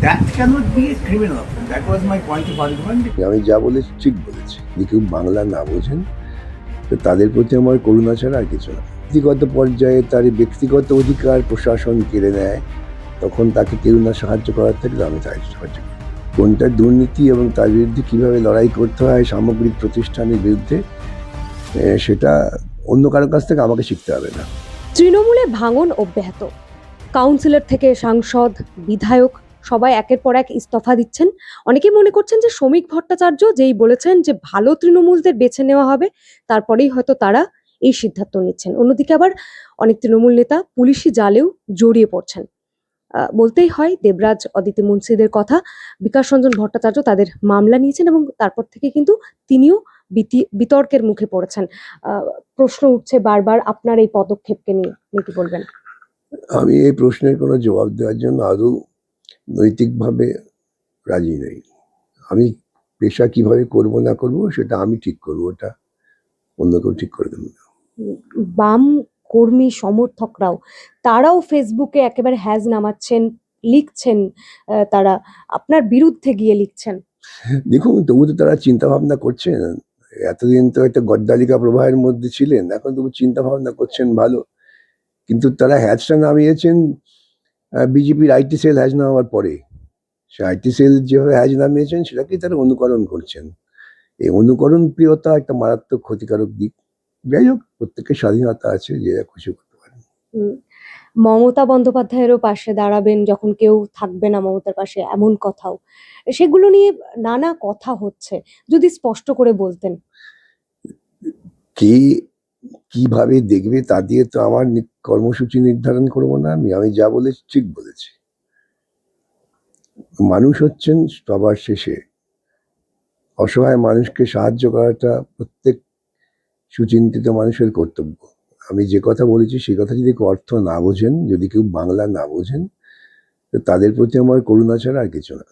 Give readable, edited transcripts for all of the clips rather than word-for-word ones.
That cannot be a criminal offense. That was my point of argument. আমি যা বলেছি ঠিক বলেছি। যদি কেউ বাংলা না বোঝেন তো তাদের প্রতি আমার করুণা ছাড়া আর কিছু না। ব্যক্তিগত পর্যায়ে তার ব্যক্তিগত অধিকার প্রশাসন কেড়ে নেয়, তখন তাকে কেউ না সাহায্য করার থাকলে আমি তাই সাহায্য করি। কোনটা দুর্নীতি এবং তার বিরুদ্ধে কিভাবে লড়াই করতে হয় সামগ্রিক প্রতিষ্ঠানের বিরুদ্ধে, সেটা অন্য কারোর কাছ থেকে আমাকে শিখতে হবে না। তৃণমূলে ভাঙন অব্যাহত। কাউন্সিলর থেকে সাংসদ, বিধায়ক সবাই একের পর এক ইস্তফা দিচ্ছেন। অনেকেই মনে করছেন যে শ্রমিক ভট্টাচার্য যেই বলেছেন যে ভালো তৃণমূলদের বেছে নেওয়া হবে, তারপরেই হয়তো তারা এই সিদ্ধান্ত নিচ্ছেন। অন্যদিকে আবার অনেক তৃণমূল নেতা পুলিশি জালেও জড়িয়ে পড়ছেন। বলতেই হয় দেবরাজ অদিতি মুন্সিদের কথা। বিকাশ রঞ্জন ভট্টাচার্য তাদের মামলা নিয়েছেন এবং তারপর থেকে কিন্তু তিনিও বিতর্কের মুখে পড়েছেন। প্রশ্ন উঠছে বারবার আপনার এই পদক্ষেপকে নিয়ে, আপনি কি বলবেন? আমি এই প্রশ্নের কোনো জবাব দেওয়ার জন্য আদৌ নৈতিকভাবে রাজি নই। আমি পেশা কিভাবে করব না করব সেটা আমি ঠিক করব, ওটা অন্য কেউ ঠিক করে দেবে না। বাম কর্মী সমর্থকরাও তারাও ফেসবুকে একেবারে হ্যাজ নামাচ্ছেন, লিখছেন, তারা আপনার বিরুদ্ধে গিয়ে লিখছেন। দেখুন, তবু তো তারা চিন্তা ভাবনা করছেন। এতদিন তো একটা গড্ডালিকা প্রবাহের মধ্যে ছিলেন, এখন তবু চিন্তা ভাবনা করছেন ভালো। কিন্তু তারা হ্যাজটা নামিয়েছেন বিজেপির আইটি সেল হ্যাজ নামাবার পরে। সে আইটি সেল যেভাবে হ্যাজ নামিয়েছেন সেটাকেই তারা অনুকরণ করছেন। এই অনুকরণ প্রিয়তা একটা মারাত্মক ক্ষতিকারক দিক। যাই হোক, প্রত্যেকের স্বাধীনতা আছে, যে যা খুশি করতে পারেন। মমতা বন্দ্যোপাধ্যায়েরও পাশে দাঁড়াবেন যখন কেউ থাকবে না মমতার পাশে, এমন কথাও, সেগুলো নিয়ে নানা কথা হচ্ছে, যদি স্পষ্ট করে বলতেন। কে কিভাবে দেখবে তা দিয়ে তো আমার কর্মসূচি নির্ধারণ করবো না। আমি যা বলেছি ঠিক বলেছি। মানুষ হচ্ছেন সবার শেষে। অসহায় মানুষকে সাহায্য করাটা প্রত্যেক সুচিন্তিত মানুষের কর্তব্য। আমি যে কথা বলেছি সেই কথা যদি কেউ অর্থ না বোঝেন, যদি কেউ বাংলা না বোঝেন, তো তাদের প্রতি আমার করুণা ছাড়া আর কিছু না।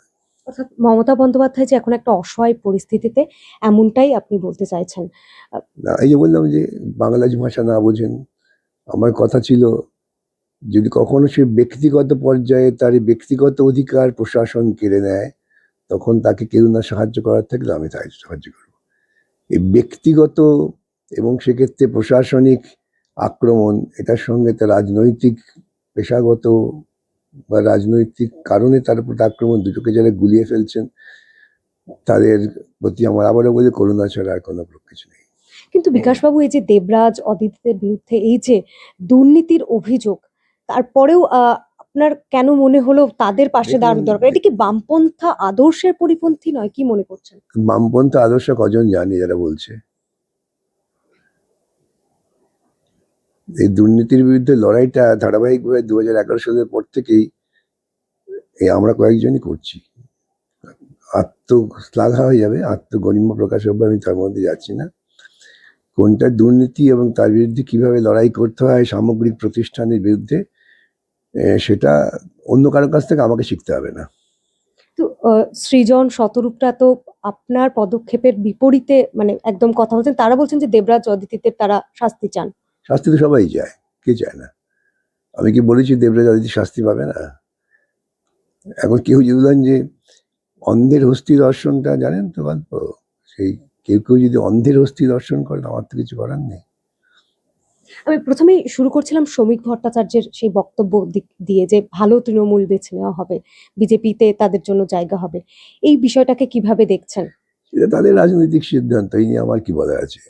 অর্থাৎ মমতা বন্দ্যোপাধ্যায় যে এখন একটা অসহায় পরিস্থিতিতে, এমনটাই আপনি বলতে চাইছেন। না, এই যে বললাম যে বাংলা ভাষা না বোঝেন, আমার কথা ছিল যদি কখনো সে ব্যক্তিগত পর্যায়ে তার ব্যক্তিগত অধিকার প্রশাসন কেড়ে নেয়, তখন তাকে কেউ না সাহায্য করার থাকলে আমি তাই সাহায্য করব। এই ব্যক্তিগত এবং সেক্ষেত্রে প্রশাসনিক আক্রমণ, এটার সঙ্গে তার রাজনৈতিক পেশাগত বা রাজনৈতিক কারণে তার উপর আক্রমণ, দুটোকে যারা গুলিয়ে ফেলছেন তাদের প্রতি আমার আবারও বলি করুণা ছাড়া আর কোনো কিছু নেই। কিন্তু বিকাশবাবু, এই যে দেবরাজ অদিতিদের বিরুদ্ধে এই যে দুর্নীতির অভিযোগ, তারপরেও আপনার কেন মনে হলো তাদের পাশে দাঁড়ানো দরকার? এটা কি বামপন্থা আদর্শের পরিপন্থী নয়? কি মনে করছেন? বামপন্থী আদর্শ কজন জানে যারা বলছে? এই দুর্নীতির বিরুদ্ধে লড়াইটা ধারাবাহিকভাবে 2011 সালের পর থেকেই আমরা কয়েকজনই করছি। আত্মশ্লাঘা হয়ে যাবে, আত্মগরিমা প্রকাশ হবে, আমি তার মধ্যে যাচ্ছি না। কোনটা দুর্নীতি এবং তার বিরুদ্ধে কিভাবে লড়াই করতে হয় সামগ্রিক প্রতিষ্ঠানের বিরুদ্ধে, সেটা অন্য কারোর কাছ থেকে আমাকে শিখতে হবে না। তো সৃজন, শতরূপটা তো আপনার পদক্ষেপের বিপরীতে মানে একদম কথা বলছেন। তারা বলছেন যে দেবরাজ অদিতিদের তারা শাস্তি চান। শাস্তি তো সবাই চায়, কে চায় না? আমি কি বলেছি দেবরাজ অদিতি শাস্তি পাবে না? এখন কেউ যদি বলেন যে অন্ধের হস্তি দর্শনটা জানেন তো গল্প, সেই কেউ কেউ যদি অন্ধের হস্তি দর্শন করেন, আমার তো কিছু করার নেই। আমি প্রথমেই শুরু করছিলাম শ্রমিক ভট্টাচার্যের সেই বক্তব্য দিয়ে যে ভালো তৃণমূল বেছে নেওয়া হবে, বিজেপিতে তাদের জন্য জায়গা হবে। এই বিষয়টাকে কিভাবে দেখছেন? সেটা তাদের রাজনৈতিক সিদ্ধান্ত, এই নিয়ে আমার কি বলার আছে?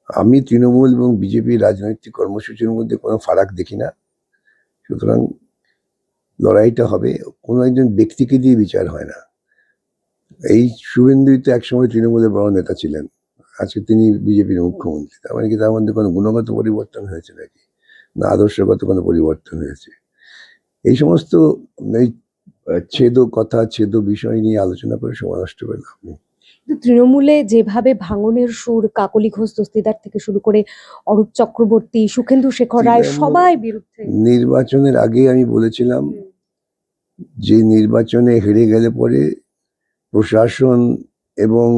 আমি তৃণমূল এবং বিজেপির রাজনৈতিক কর্মসূচির মধ্যে কোনো ফারাক দেখি না। সুতরাং লড়াইটা হবে, কোনো একজন ব্যক্তিকে দিয়ে বিচার হয় না। এই শুভেন্দুই তো একসময় তৃণমূলের বড় নেতা ছিলেন, আজকে তিনি বিজেপির মুখ্যমন্ত্রী। তার মানে কি তার মধ্যে কোনো গুণগত পরিবর্তন হয়েছে নাকি, না আদর্শগত কোনো পরিবর্তন হয়েছে? এই সমস্ত এই ছেদ বিষয় নিয়ে আলোচনা করে সময় নষ্ট করে লাভ নেই। তৃণমূলে যেভাবে ভাঙনের সুর, কাকলি ঘোষ দস্তিদার থেকে শুরু করে অরূপ চক্রবর্তী, সুখেন্দু শেখর রায় সবাই বিরুদ্ধে। নির্বাচনের আগে আমি বলেছিলাম যে নির্বাচনে হেরে গেলে পরে প্রশাসন এবং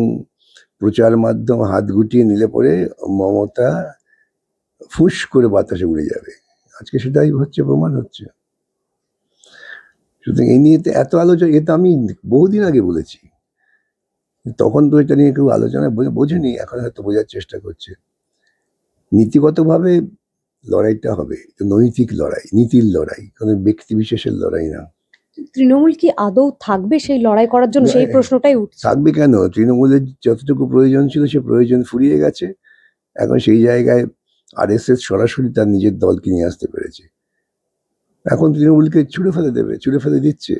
প্রচার মাধ্যম হাত গুটিয়ে নিলে পরে মমতা ফুস করে বাতাসে উড়ে যাবে। আজকে সেটাই হচ্ছে, প্রমাণ হচ্ছে। সুতরাং এই নিয়ে তো এত আলোচনা, এ তো আমি বহুদিন আগে বলেছি। তখন তো এটা নিয়ে কেউ আলোচনা বোঝেনি, এখন হয়তো বোঝার চেষ্টা করছে। নীতিগতভাবে লড়াইটা হবে, নৈতিক লড়াই, নীতির লড়াই, কোনো ব্যক্তি বিশেষের লড়াই না। তৃণমূল কি আদৌ থাকবে সেই লড়াই করার জন্য, সেই প্রশ্নটাই উঠছে। থাকবে কেন? তৃণমূলের যতটুকু প্রয়োজন ছিল সে প্রয়োজন ফুরিয়ে গেছে। এখন সেই জায়গায় RSS সরাসরি তার নিজের দলকে নিয়ে আসতে পেরেছে। এখন তৃণমূলকে ছুড়ে ফেলে দেবে, ছুড়ে ফেলে দিচ্ছে।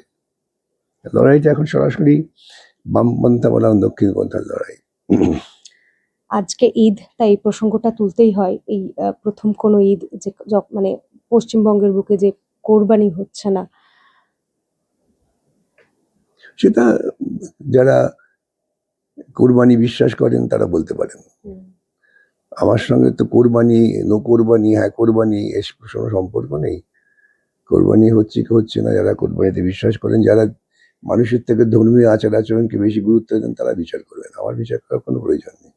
লড়াইটা এখন সরাসরি বামপন্থা বনাম দক্ষিণপন্থার লড়াই। আজকে ঈদ, তাই এই প্রসঙ্গটা তুলতেই হয়। এই প্রথম কোনো ঈদ যে মানে পশ্চিমবঙ্গের বুকে যে কোরবানি হচ্ছে না। সেটা যারা কোরবানি বিশ্বাস করেন তারা বলতে পারেন। আমার সঙ্গে তো কোরবানি, নো কোরবানি, হ্যাঁ কোরবানি, এর কোনো সম্পর্ক নেই। কোরবানি হচ্ছে কি হচ্ছে না, যারা কোরবানিতে বিশ্বাস করেন, যারা মানুষের থেকে ধর্মীয় আচার আচরণকে বেশি গুরুত্ব দেন, তারা বিচার করবেন। আমার বিচার করার কোনো প্রয়োজন নেই।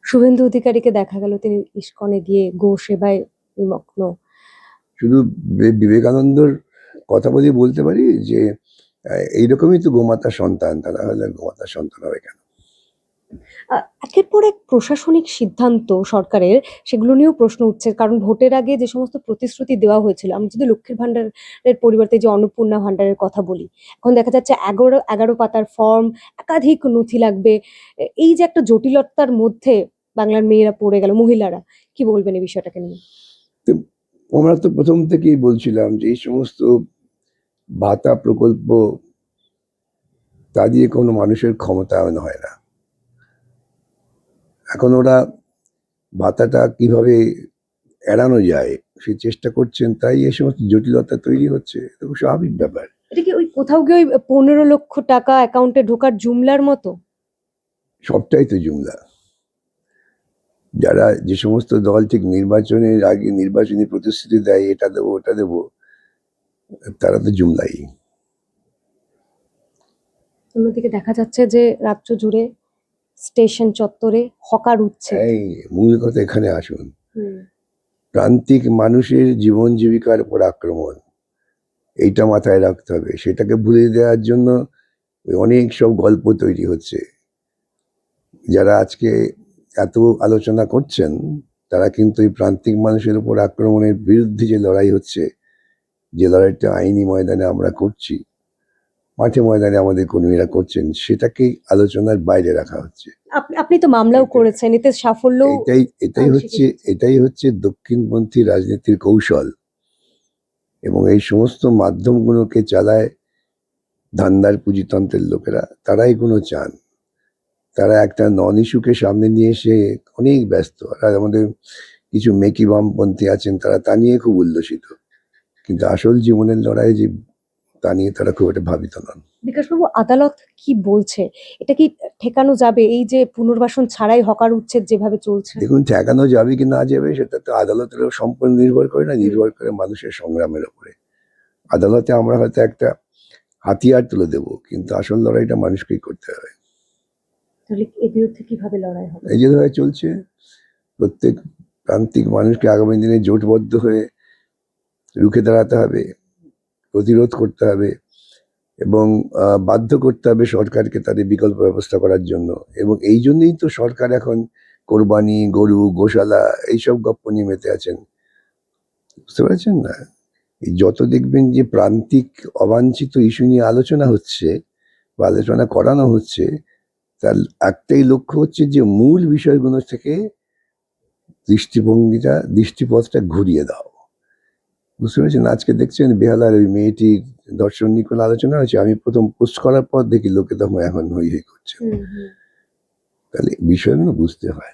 শুভেন্দু অধিকারীকে দেখা গেল তিনি ইস্কনে গিয়ে গো সেবায় নিমগ্ন। শুধু বিবেকানন্দর কথা বলে বলতে পারি যে এইরকমই তো গোমাতার সন্তান, তারা হলে গোমাতার সন্তান হবে কেন? একের পর এক প্রশাসনিক সিদ্ধান্ত সরকারের, সেগুলো নিয়েও প্রশ্ন উঠছে। কারণ ভোটের আগে যে সমস্ত প্রতিশ্রুতি দেওয়া হয়েছিল, আমি যদি লক্ষ্মীর ভান্ডারের পরিবর্তে যে অন্নপূর্ণা ভান্ডারের কথা বলি, এখন দেখা যাচ্ছে 11 পাতার ফর্ম, একাধিক নথি লাগবে। এই যে একটা জটিলতার মধ্যে বাংলার মেয়েরা পড়ে গেল, মহিলারা, কি বলবেন এই বিষয়টাকে নিয়ে? তো আমরা তো প্রথম থেকেই বলছিলাম যে এই সমস্ত ভাতা প্রকল্প, তা দিয়ে কোনো মানুষের ক্ষমতায়ন হয় না। এখন ওরা ভাতাটা কিভাবে এড়ানো যায় সে চেষ্টা করছেন, তাই এই সমস্ত জটিলতা তৈরি হচ্ছে। এটা খুব স্বাভাবিক ব্যাপার। এটা কি ওই কোথাও গিয়ে ওই 15 লক্ষ টাকা অ্যাকাউন্টে ঢোকার জুমলার মতো? সবটাই তো জুমলা। যারা যে সমস্ত দল ঠিক নির্বাচনের আগে নির্বাচনী প্রতিশ্রুতি দেয়, এটা দেবো ওটা দেবো, তারা তো জুমলাই। অন্যদিকে দেখা যাচ্ছে যে রাজ্য জুড়ে স্টেশন চত্বরে হকার উঠছে। এই মূল কথা এখানে আসুন। প্রান্তিক মানুষের জীবন জীবিকার উপর আক্রমণ, এইটা মাথায় রাখতে হবে। সেটাকে ভুলে দেওয়ার জন্য অনেক সব গল্প তৈরি হচ্ছে। যারা আজকে এত আলোচনা করছেন, তারা কিন্তু এই প্রান্তিক মানুষের উপর আক্রমণের বিরুদ্ধে যে লড়াই হচ্ছে, যে লড়াইটা আইনি ময়দানে আমরা করছি, মাঠে ময়দানে আমাদের কর্মীরা করছেন, সেটাকেই আলোচনার বাইরে রাখা হচ্ছে। আপনি তো মামলাও করেছেন, এতে সাফল্য। এটাই হচ্ছে দক্ষিণপন্থী রাজনীতির কৌশল। এবং এই সমস্ত মাধ্যমগুলোকে চালায় ধান্দার পুঁজিতন্ত্রের লোকেরা। তারা এগুলো চান। তারা একটা নন ইস্যুকে সামনে নিয়ে এসে অনেক ব্যস্ত। আর আমাদের কিছু মেকি বামপন্থী আছেন, তারা তা নিয়ে খুব উল্লসিত, কিন্তু আসল জীবনের লড়াই যে, তা নিয়ে তারা খুব একটা ভাবিত নন। বিকাশবাবু, আদালত কি বলছে? এটা কি ঠেকানো যাবে, এই যে পুনর্বাসন ছাড়াই হকার উচ্ছেদ যেভাবে চলছে? দেখুন, ঠেকানো যাবে কি না যাবে সেটা তো আদালতেরও সম্পূর্ণ নির্ভর করে না, নির্ভর করে মানুষের সংগ্রামের উপরে। আদালতে আমরা হয়তো একটা হাতিয়ার তুলে দেব, কিন্তু আসল লড়াইটা মানুষকেই করতে হবে। তাহলে এর বিরুদ্ধে কিভাবে লড়াই হবে? এই যে লড়াই চলছে, প্রত্যেক প্রান্তিক মানুষকে আগামী দিনে জোটবদ্ধ হয়ে রুখে দাঁড়াতে হবে, প্রতিরোধ করতে হবে এবং বাধ্য করতে হবে সরকারকে তাদের বিকল্প ব্যবস্থা করার জন্য। এবং এই জন্যই তো সরকার এখন কোরবানি, গরু, গোশালা এইসব গপ্প নিয়ে মেতে আছেন। বুঝতে পারছেন না? এই যত দেখবেন যে প্রান্তিক অবাঞ্ছিত ইস্যু নিয়ে আলোচনা হচ্ছে বা আলোচনা করানো হচ্ছে, তার একটাই লক্ষ্য হচ্ছে যে মূল বিষয়গুলো থেকে দৃষ্টিপথটা ঘুরিয়ে দাও। বুঝতে পেরেছেন? আজকে দেখছেন বেহালার ওই মেয়েটির ধর্ষণ নিয়ে কোনো আলোচনা হয়েছে? আমি প্রথম পোস্ট করার পর দেখি লোকে তখন এখন হই হই করছে। তাহলে বিষয়গুলো বুঝতে হয়।